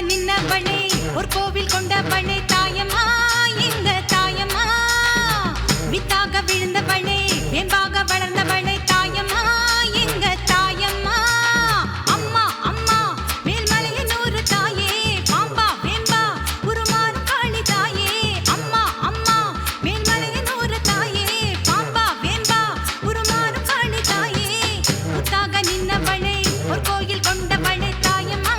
நின்னவளே ஒரு கோவில் கொண்டவளே தாயம்மா எங்க தாயம்மா வித்தாக விழுந்தவளே வேம்பாக வளர்ந்தவளே தாயம்மா எங்க தாயம்மா அம்மா அம்மா மேல்மலையனூர் தாயே பாம்பா வேம்பா உருமாறு காளி தாயே அம்மா அம்மா மேல்மலையனூர் தாயே பாம்பா வேம்பா உருமாறு காளி தாயே புத்தாக நின்னவளே ஒரு கோயில் கொண்டவளே தாயம்மா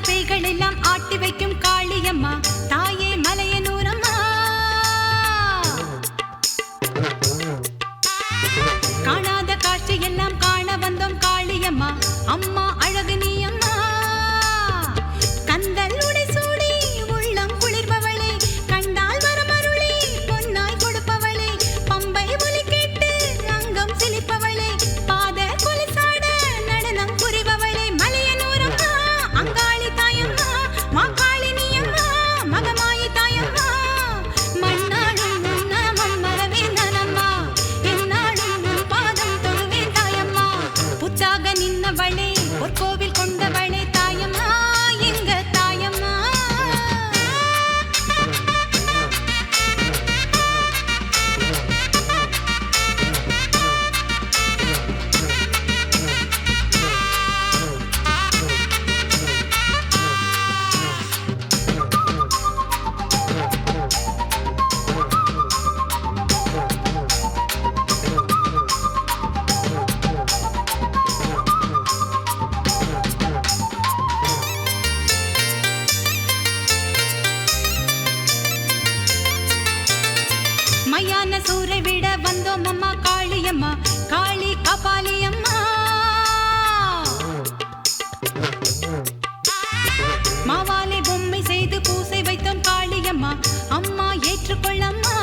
பேய்களெல்லாம் ஆட்டி வைக்கும் காளியம்மா தாயே மலையனூரம்மா காணாத காட்சி எல்லாம் காண வந்தோம் காளியம்மா அம்மா அழகு நீ அம்மா கந்தல் உடை சூடி உள்ளம் குளிர்பவளே கண்டால் வரமருளே பொன்னாய் கொடுப்பவளே பம்பை ஒலி கேட்டு அங்கம் சிலிப்பவளே பாத கொலுசாட நடனம் புரிபவளே மலையனூரம்மா அங்காளி தாயம்மா மாகாளி நீயம்மா மகமாயி தாயம்மா மண்ணாடும் நாமம் மறவேந்தனம்மா என்னாடும் உன் பாதம் தொழுவேன் தாயம்மா புத்தாக நின்னவளே ஒரு கோவில் கொண்டவளே தாயம்மா எங்க தாயம்மா மையான சூரை விட வந்தோம் அம்மா காளியம்மா காளி காபாலியம்மா மாவாலை பொம்மை செய்து பூசை வைத்தோம் காளியம்மா அம்மா ஏற்றுக்கொள்ளம்மா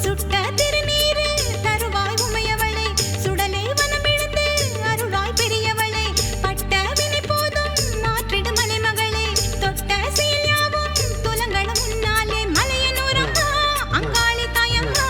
சுட்ட திருநீரு தருவாய் உமையவளை சுடலை வனமிழந்து அருளாய் பெரியவளை பட்ட வினை போதும் மாற்றிடு மலைமகளே தொட்ட செயல் யாவும் துலங்களும் முன்னாலே மலையனூரம்மா அங்காளி தாயம்மா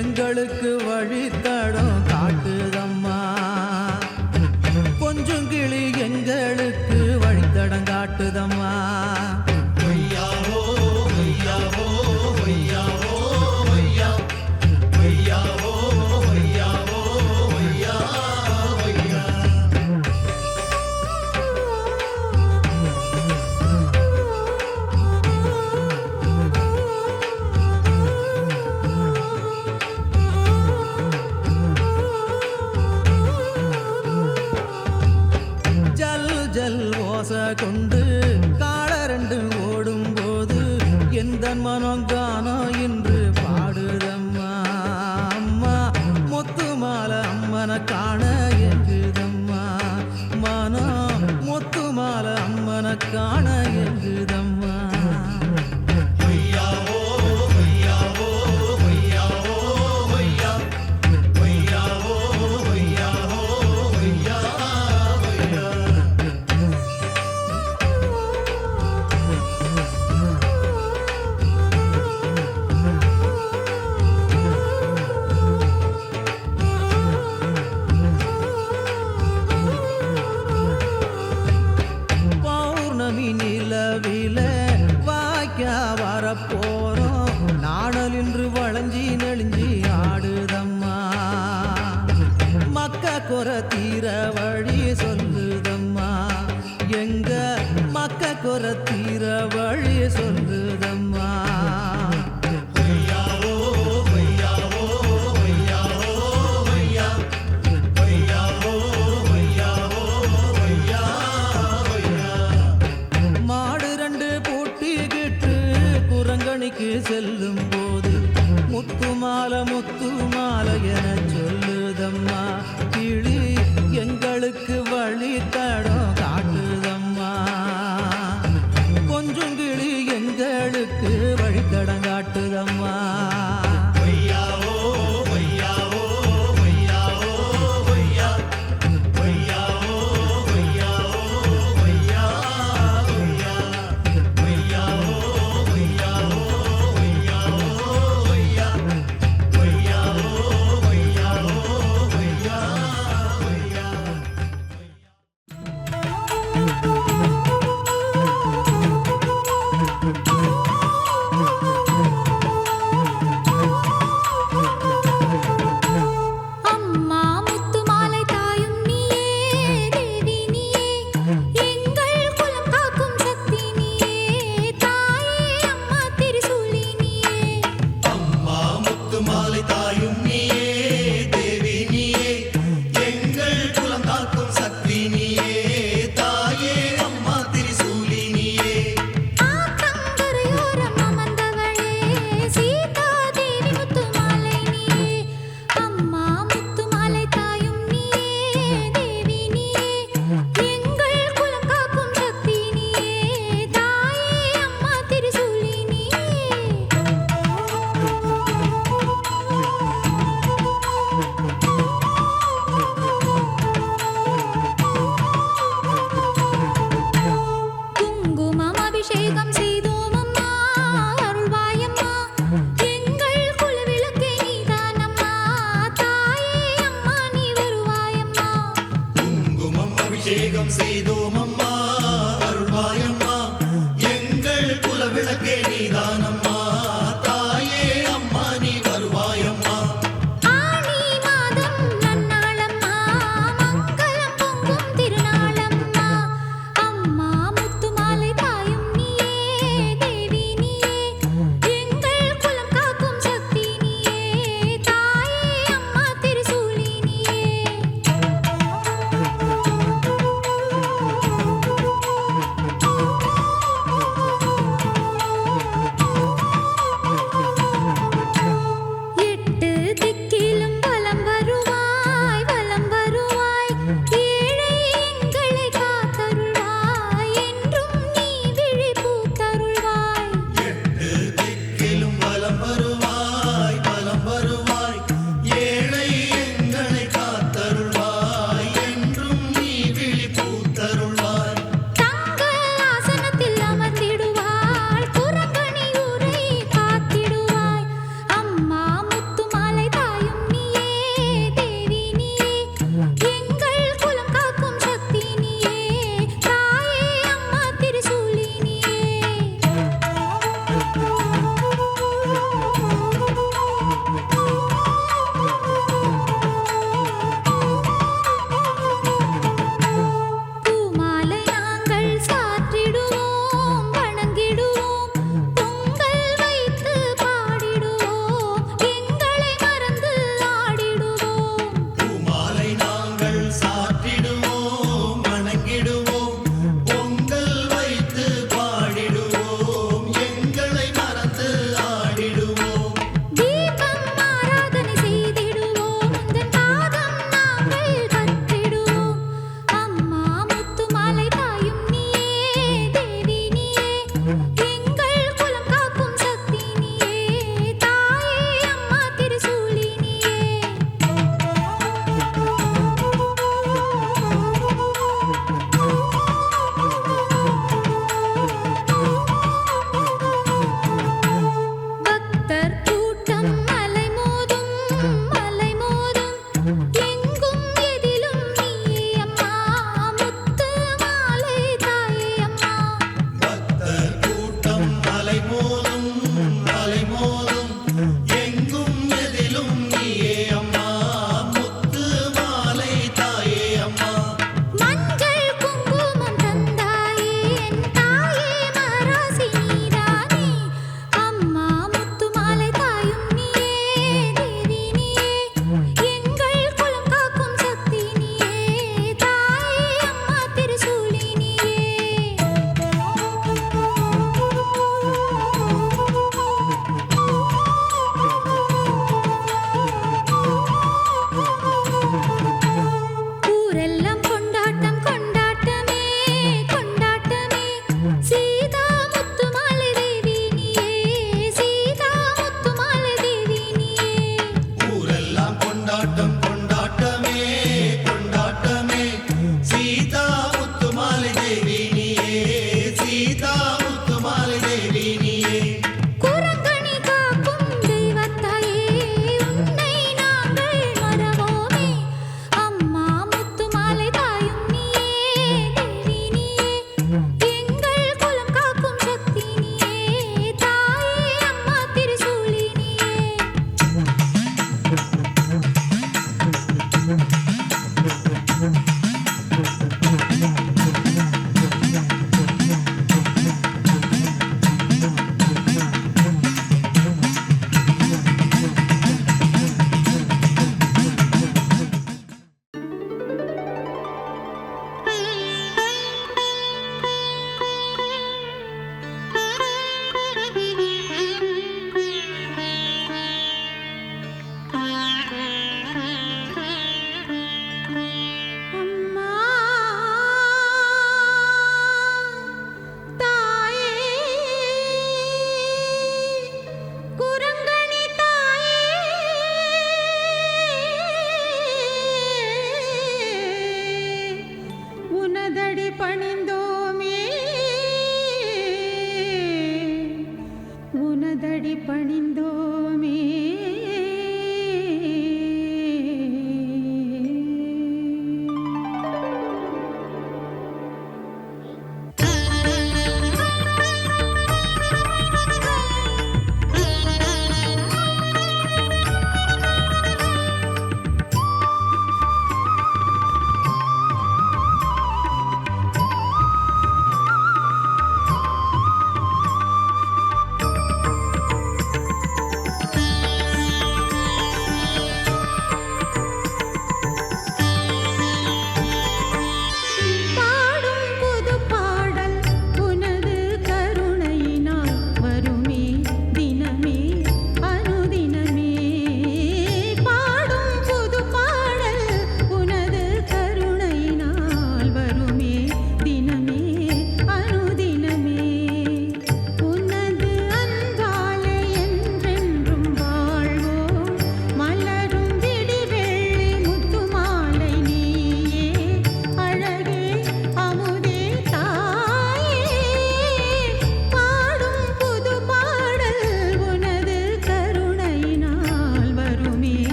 எங்களுக்கு வழித்தடம் காட்டுதம்மா. கொஞ்சம் கிளி எங்களுக்கு வழித்தடம் காட்டுதம்மா. கொண்டு காளரண்டு ஓடும்போது எந்த மனங்கானோ என்று பாடுதம்மா. அம்மா முத்து மாலை அம்மனை காண எங்குதம்மா. மனம் முத்து மாலை அம்மனை காண எங்குதம்மா. வரப்போறோம் நாணல் இன்று வளைஞ்சி நெளிஞ்சி ஆடுதம்மா. மக்க குற தீர வழி சொல்லுதம்மா. எங்க மக்க குற தீர வழி சொல்லுதம்மா. செல்லும் போது முத்து மாலை என சொல்லுதம்மா. கிளி எங்களுக்கு வழி தடம் காட்டுதம்மா. கொஞ்சம் கிளி எங்களுக்கு வழித்தடம் காட்டுதம்மா.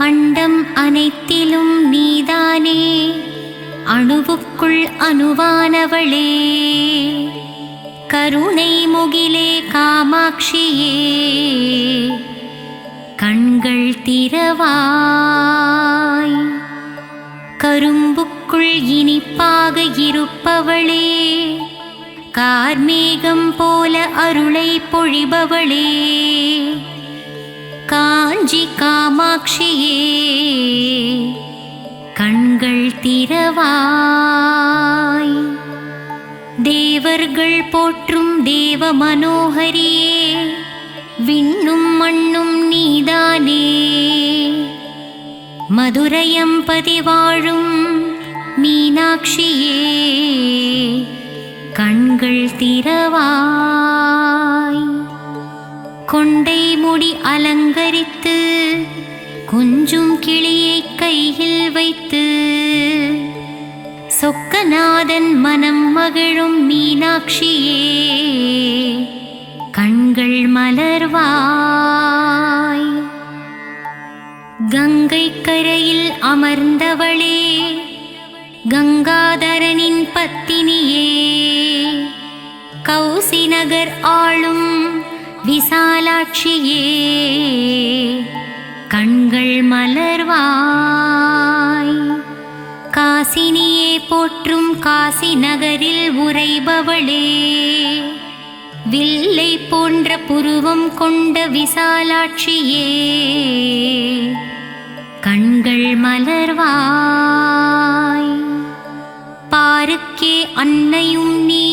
அண்டம் அனைத்திலும் நீதானே, அணுவுக்குள் அணுவானவளே, கருணை முகிலே காமாட்சியே, கண்கள் திறவாய். கரும்புக்குள் இனிப்பாக இருப்பவளே, கார்மேகம் போல அருளை பொழிபவளே, காஞ்சி காமாட்சியே, கண்கள் திறவாய். தேவர்கள் போற்றும் தேவ மனோகரியே, விண்ணும் மண்ணும் நீதானே, மதுரையம்பதி வாழும் மீனாட்சியே, கண்கள் திறவாய். கொண்டை முடி அலங்கரித்து கொஞ்சும் கிளியை கையில் வைத்து சொக்கநாதன் மனம் மகிழும் மீனாட்சியே, கண்கள் மலர்வாய். கங்கை கரையில் அமர்ந்தவளே, கங்காதரனின் பத்தினியே, கௌசி நகர் ஆளும் விசாலாட்சியே, கண்கள் மலர்வாய். காசினியே போற்றும் காசி நகரில் உறைபவளே, வில்லை போன்ற புருவம் கொண்ட விசாலாட்சியே, கண்கள் மலர்வாய். பாருக்கே அன்னையும் நீ,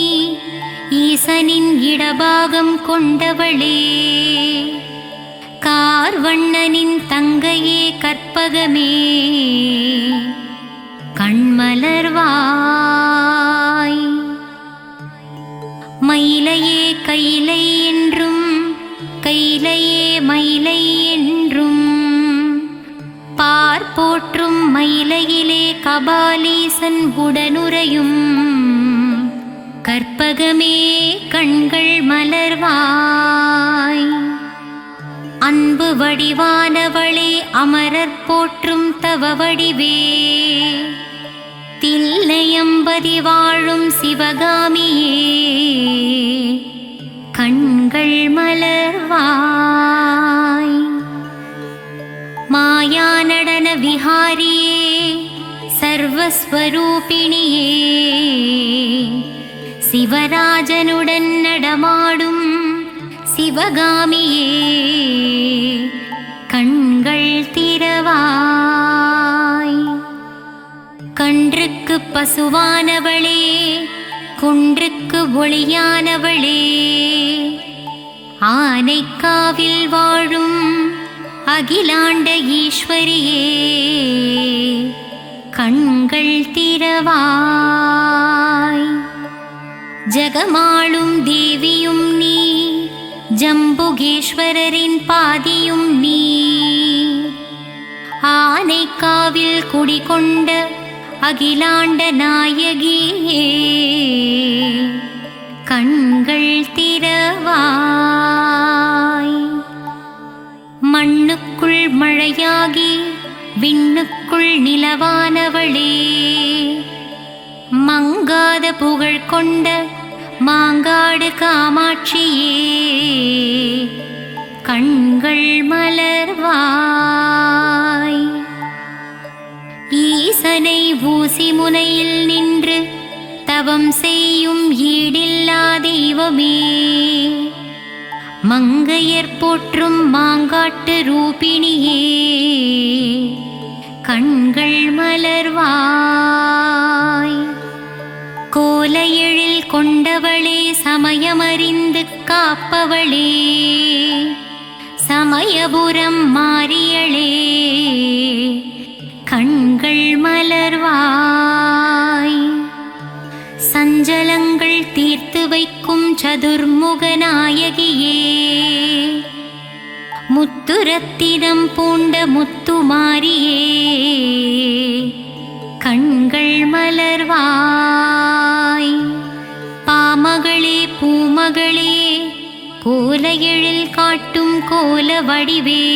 ஈசனின் இடபாகம் கொண்டவளே, கார்வண்ணனின் தங்கையே கற்பகமே, கண்மலர்வாய். மயிலையே கைலை என்றும், கைலையே மயிலை என்றும், பார்ப்போற்றும் மயிலையிலே கபாலீசன் உடனுறையும், கற்பகமே கண்கள் மலர்வாய். அன்பு வடிவானவளே, அமரர் போற்றும் தவ வடிவே, தில்லையம்பதி வாழும் சிவகாமியே, கண்கள் மலர்வாய். மாயா நடன விஹாரியே, சர்வஸ்வரூபிணியே, சிவராஜனுடன் நடமாடும் சிவகாமியே, கண்கள் திறவாய். கன்றுக்கு பசுவானவளே, குன்றுக்கு ஒளியானவளே, ஆனைக்காவில் வாழும் அகிலாண்ட ஈஸ்வரியே, கண்கள் திறவாய். ஜகமாளும் தேவியும் நீ, ஜம்புகேஸ்வரரின் பாதியும் நீ, ஆனைக்காவில் குடிகொண்ட அகிலாண்ட நாயகியே, கண்கள் திறவாய். மண்ணுக்குள் மழையாகி விண்ணுக்குள் நிலவானவளே, மங்காத புகழ் கொண்ட மாங்காடு காமாட்சியே, கண்கள் மலர்வாய். ஈசனை ஊசி முனையில் நின்று தவம் செய்யும் ஈடில்லா தெய்வமே, மங்கையர் போற்றும் மாங்காட்டு ரூபிணியே, கண்கள் மலர்வாய். கோலையெழில் கொண்டவளே, சமயமறிந்து காப்பவளே, சமயபுரம் மாறியளே, கண்கள் மலர்வாய். சஞ்சலங்கள் தீர்த்து வைக்கும் சதுர்முக நாயகியே, முத்துரத்தினம் பூண்ட முத்துமாரியே, கண்கள் மலர்வாய். பாமகளே பூமகளே, கோலையெழில் காட்டும் கோல வடிவே,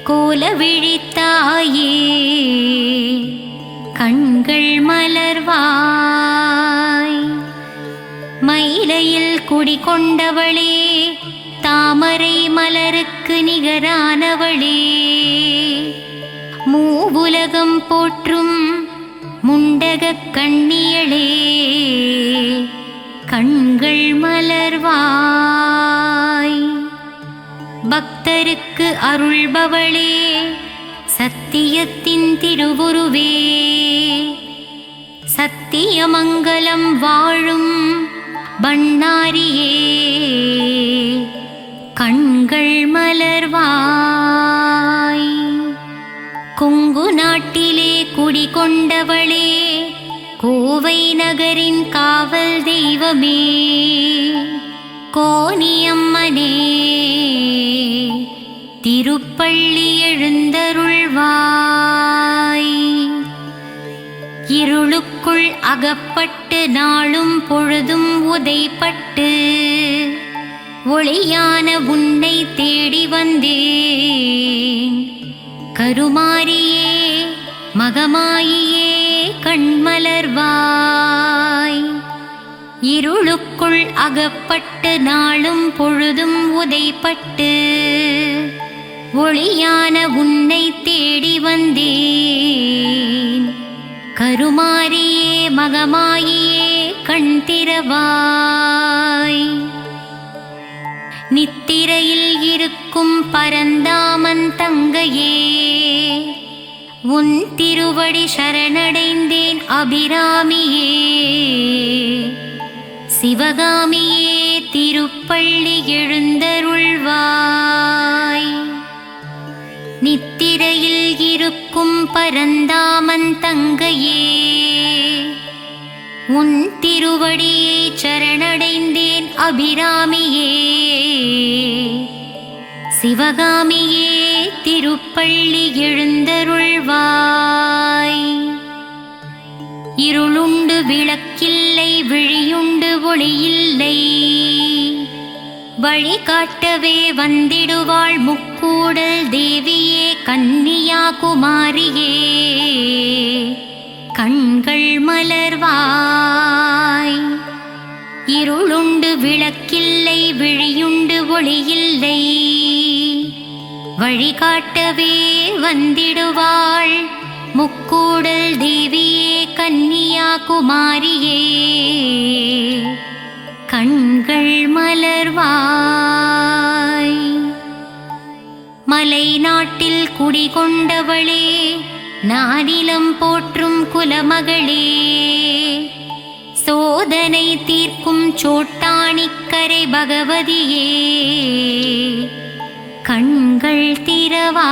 கோல விழித்தாயே கண்கள் மலர்வாய். மயிலையில் குடிகொண்டவளே தாமரை மலருக்கு நிகரானவளே, மூவுலகம் போற்றும் முண்டகக் கண்ணியளே கண்கள் மலர்வாய். பக்தருக்கு அருள்பவளே சத்தியத்தின் திருவுருவே, சத்தியமங்கலம் வாழும் பண்ணாரியே கண்கள் மலர்வாய். கொங்கு நாட்டிலே குடிகொண்டவளே கோவை நகரின் காவல் தெய்வமே, கோனியம்மனே திருப்பள்ளி எழுந்தருள்வாய். இருளுக்குள் அகப்பட்டு நாளும் பொழுதும் உதைப்பட்டு ஒளியான உன்னை தேடி வந்தேன். கருமாரியே மகமாயியே கண்மலர்வாய். இருளுக்குள் அகப்பட்டு நாளும் பொழுதும் உதைப்பட்டு ஒளியான உன்னை தேடி வந்தேன். கருமாரியே மகமாயியே கண் திறவாய். நித்திரையில் இருக்கும் பரந்தாமன் தங்கையே, உன் திருவடி சரணடைந்தேன் அபிராமியே. சிவகாமியே திருப்பள்ளி எழுந்தருள்வாய். நித்திரையில் இருக்கும் பரந்தாமன் தங்கையே, உன் திருவடியை சரணடைந்தேன் அபிராமியே. சிவகாமியே திருப்பள்ளி எழுந்தருள்வாய். இருளுண்டு விளக்கில்லை விழியுண்டு ஒளியில்லை, வழிகாட்டவே வந்திடுவாள் முக்கூடல் தேவியே கன்னியாகுமாரியே கண்கள் மலர்வாய். இருளுண்டு விளக்கில்லை விழியுண்டு ஒளியில்லை, வழிகாட்டவே வந்திடுவாள் முக்கூடல் தேவியே கன்னியாகுமாரியே கண்கள் மலர்வாய். மலை நாட்டில் குடிகொண்டவளே நானிலம் போற்றும் குலமகளே, சோதனை தீர்க்கும் சோட்டாணிக்கரை பகவதியே கண்கள் திறவாய்.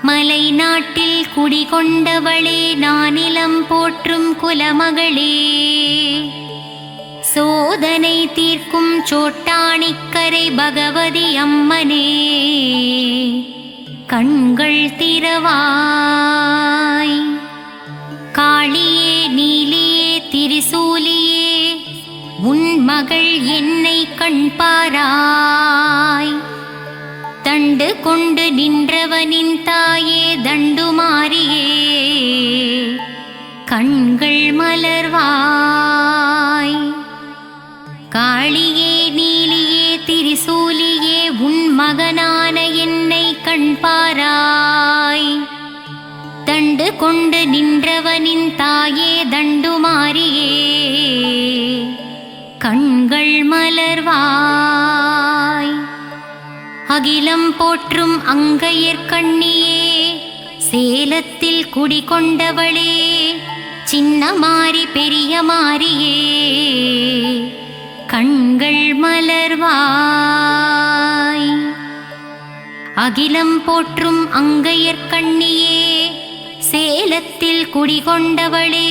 மலை நாட்டில் குடிகொண்டவளே நானிலம் போற்றும் குலமகளே, சோதனை தீர்க்கும் சோட்டாணிக்கரை பகவதி அம்மனே கண்கள் திறவாய். காளியே நீலியே திரிசூலியே, உன் மகள் என்னை கண்பாராய். தண்டு கொண்டு நின்றவனின் தாயே தண்டுமாரியே கண்கள் மலர்வாய். காளியே நீலியே திரிசூலியே, உன் மகனான என்னை கண்பாராய். தண்டு கொண்டு நின்றவனின் தாயே தண்டுமாரியே கண்கள் மலர்வாய். அகிலம் போற்றும் அங்கையர்கண்ணியே, சேலத்தில் குடிகொண்டவளே சின்ன மாரி பெரிய மாரியே கண்கள் மலர்வாய். அகிலம் போற்றும் அங்கையர்கண்ணியே, சேலத்தில் குடிகொண்டவளே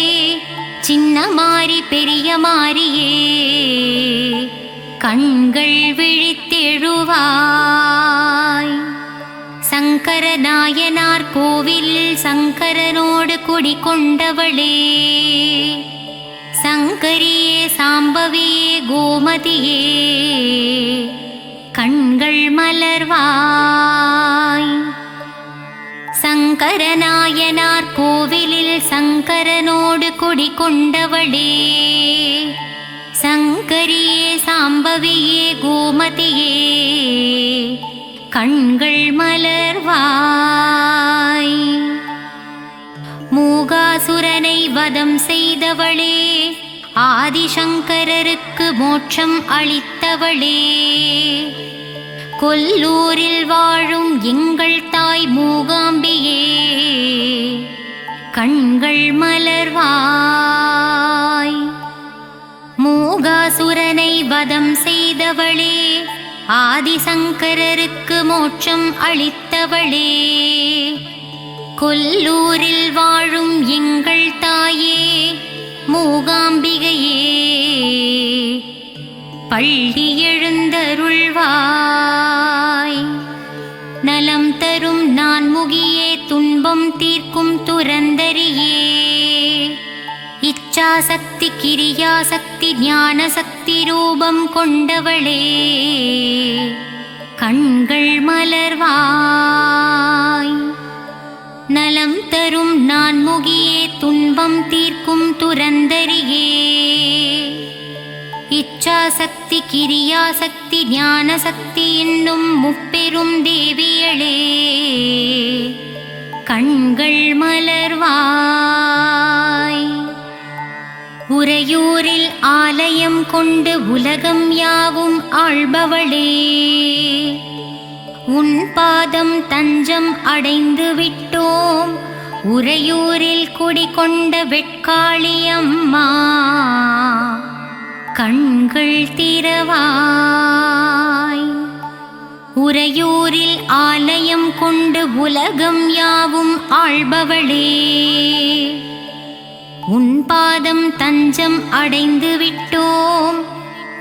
சின்ன மாரி பெரிய மாரியே கண்கள் விழித்தெழுவாய். சங்கர நாயனார் கோவிலில் சங்கரனோடு குடிகொண்டவளே, சங்கரியே சாம்பவியே கோமதியே கண்கள் மலர்வாய். சங்கரநாயனார் கோவிலில் சங்கரனோடு குடிகொண்டவளே, சங்கரியே சாம்பவியே கோமதியே, கண்கள் மலர்வாய். மூகாசுரனை வதம் செய்தவளே, ஆதிசங்கரருக்கு மோட்சம் அளித்தவளே, கொல்லூரில் வாழும் எங்கள் தாய் மூகாம்பியே, கண்கள் மலர்வாய். மூகாசுரனை வதம் செய்தவளே, ஆதிசங்கரருக்கு மோட்சம் அளித்தவளே, கொல்லூரில் வாழும் எங்கள் தாயே மூகாம்பிகையே, பள்ளி எழுந்தருள்வாய். நலம் தரும் நான்முகியே, துன்பம் தீர்க்கும் துரந்தரியே, இச்சாசக்தி கிரியாசக்தி ஞானசக்தி ரூபம் கொண்டவளே, கண்கள் மலர்வாய். நலம் தரும் நான்முகியே, துன்பம் தீர்க்கும் துரந்தரியே, இச்சாசக்தி கிரியாசக்தி ஞானசக்தி என்னும் முப்பெரும் தேவியளே, கண்கள் மலர்வாய். உறையூரில் ஆலயம் கொண்டு உலகம் யாவும் ஆள்பவளே, உன் பாதம் தஞ்சம் அடைந்து விட்டோம், உறையூரில் குடிகொண்ட வெட்காளியம்மா, கண்கள் திறவாய். உறையூரில் ஆலயம் கொண்டு உலகம் யாவும் ஆள்பவளே, உன் பாதம் தஞ்சம் அடைந்து விட்டோம்,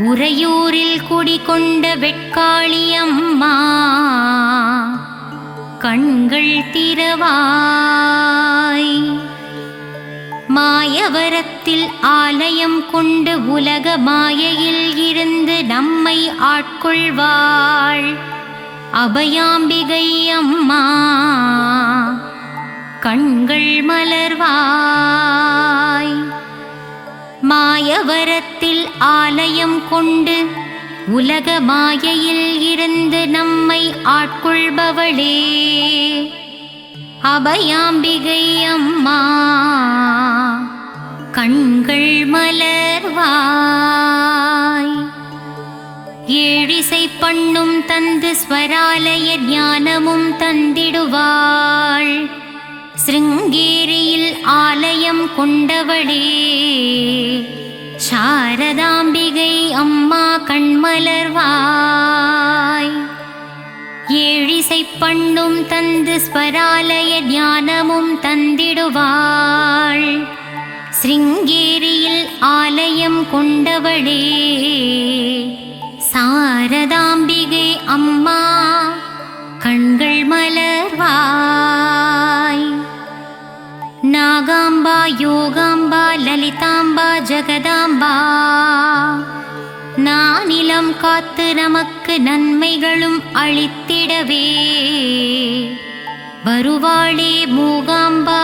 உறையூரில் குடிகொண்ட வெட்காளியம்மா, கண்கள் திறவாய். மாயவரத்தில் ஆலயம் கொண்டு உலக மாயையில் இருந்து நம்மை ஆட்கொள்வாள் அபயாம்பிகை அம்மா, கண்கள் மலர்வாய். மாயவரத்தில் ஆலயம் கொண்டு உலக மாயையில் இருந்து நம்மை ஆட்கொள்பவளே, அபயாம்பிகை அம்மா, கண்கள் மலர்வாய். ஏழிசை பண்ணும் தந்து ஸ்வராலய ஞானமும் தந்திடுவாள், சிருங்கேரியில் ஆலயம் கொண்டவளே, சாரதாம்பிகை அம்மா, கண்மலர்வாய். ஏழிசை பண்ணும் தந்து ஸ்வராலய ஞானமும் தந்திடுவாள், சிருங்கேரியில் ஆலயம் கொண்டவளே, சாரதாம்பிகை அம்மா, கண்கள் மலர்வாய். நாகாம்பா, யோகாம்பா, லலிதாம்பா, ஜெகதாம்பா, நானிலம் காத்து நமக்கு நன்மைகளும் அளித்திடவே வருவாளே மூகாம்பா,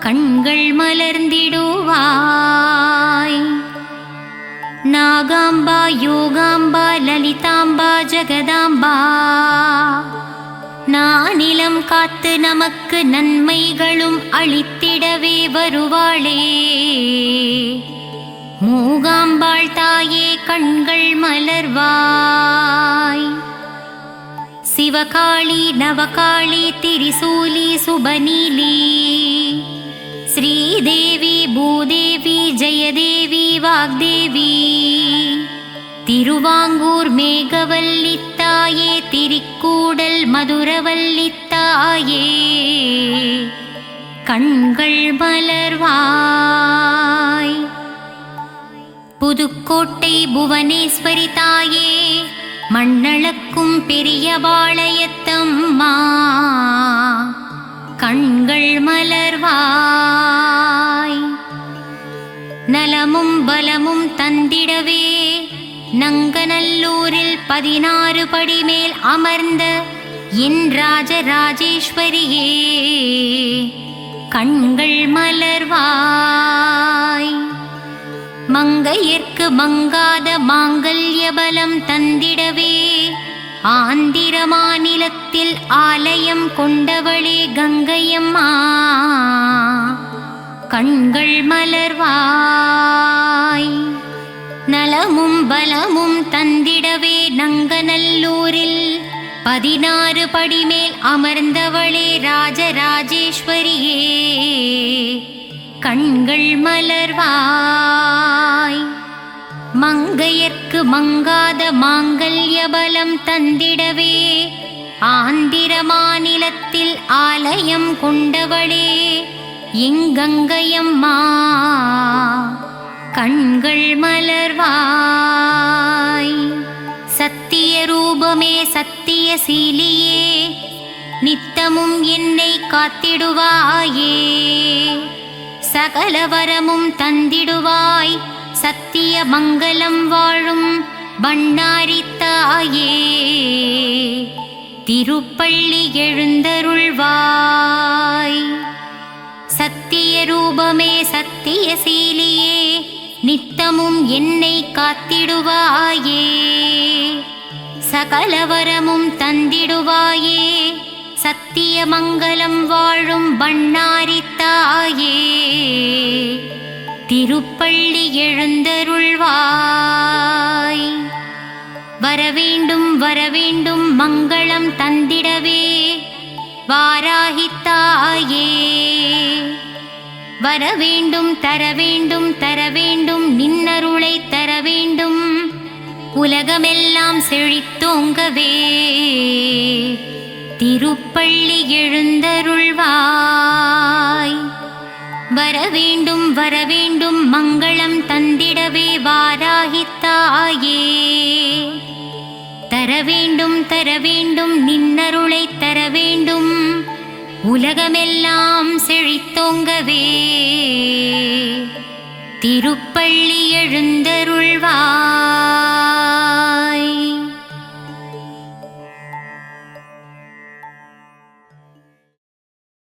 கண்கள் மலர்ந்திடுவாய். நாகாம்பா, யோகாம்பா, லலிதாம்பா, ஜெகதாம்பா, நானிலம் காத்து நமக்கு நன்மைகளும் அளித்திடவே வருவாளே மூகாம்பாள் தாயே, கண்கள் மலர்வாய். சிவகாளி, நவகாளி, திரிசூலி, சுபநீலி, ஸ்ரீதேவி, பூதேவி, ஜெயதேவி, வாக்தேவி, திருவாங்கூர் மேகவல்லி தாயே, திரிக்கூடல் மதுரவல்லி தாயே, கண்கள் மலர்வாய். புதுக்கோட்டை புவனேஸ்வரி தாயே, மண்ணளக்கும் பெரிய பாளையத்தம்மா, கண்கள் மலர்வாய். நலமும் பலமும் தந்திடவே நங்கநல்லூரில் 16 படி மேல் அமர்ந்த என் ராஜராஜேஸ்வரியே கண்கள் மலர்வாய். மங்கையர்க்கு மங்காத மாங்கல்ய பலம் தந்திடவே ஆந்திர மாநிலத்தில் ஆலயம் கொண்டவளே கங்கையம்மா கண்கள் மலர்வாய். நலமும் பலமும் தந்திடவே நங்கநல்லூரில் 16 படி மேல் அமர்ந்தவளே ராஜராஜேஸ்வரியே கண்கள் மலர்வாய். மங்கையர்க்கு மங்காத மாங்கல்ய பலம் தந்திடவே ஆந்திர மாநிலத்தில் ஆலயம் கொண்டவளே எங்கங்கையம்மா கண்கள் மலர்வாய். சத்திய ரூபமே சத்திய சீலியே நித்தமும் என்னை காத்திடுவாயே. சகல வரமும் தந்திடுவாய் சத்திய மங்களம் வாழும் பண்ணாரித்தாயே. திருப்பள்ளி எழுந்தருள்வாய். சத்திய ரூபமே சத்திய சீலியே நித்தமும் என்னை காத்திடுவாயே. சகல வரமும் தந்திடுவாயே சத்திய மங்களம் வாழும் பண்ணாரித்தாயே. திருப்பள்ளி எழுந்தருள்வாய். வரவேண்டும் வரவேண்டும் மங்களம் தந்திடவே வாராகித்தாயே. வரவேண்டும் தரவேண்டும் தரவேண்டும் நின்னருளை தரவேண்டும் உலகமெல்லாம் செழித்தோங்கவே. திருப்பள்ளி எழுந்தருள்வாய். வரவேண்டும் வரவேண்டும் மங்களம் தந்திடவே வாராகித்தாயே. தரவேண்டும் தரவேண்டும் நின்னருளை தரவேண்டும் உலகமெல்லாம் செழித்தோங்கவே. திருப்பள்ளி எழுந்தருள்வாய்.